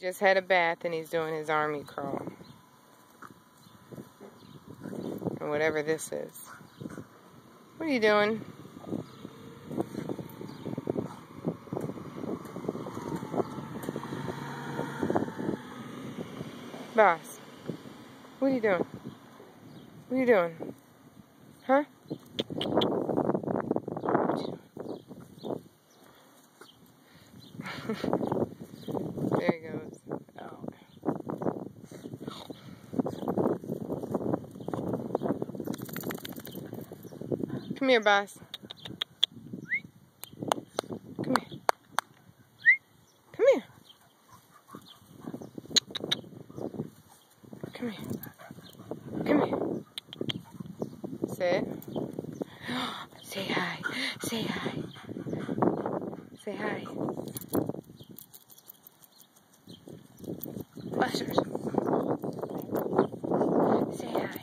Just had a bath and he's doing his army crawl. Or whatever this is. What are you doing? Boss, what are you doing? What are you doing? Huh? There he goes. Oh. Come here, boss. Come here. Come here. Come here. Come here. Sit. Say hi. Say hi. Say hi. Buster. Say hi.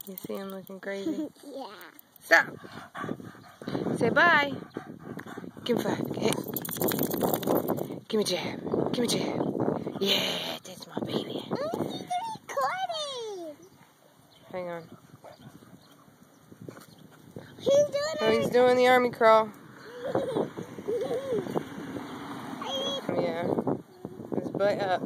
You see him looking crazy? Yeah. Stop. Say bye. Give me 5. Hey. Give me a jab. Give me a jab. Yeah, that's my baby. He's recording. Hang on. He's doing the army crawl. Yeah. His butt up.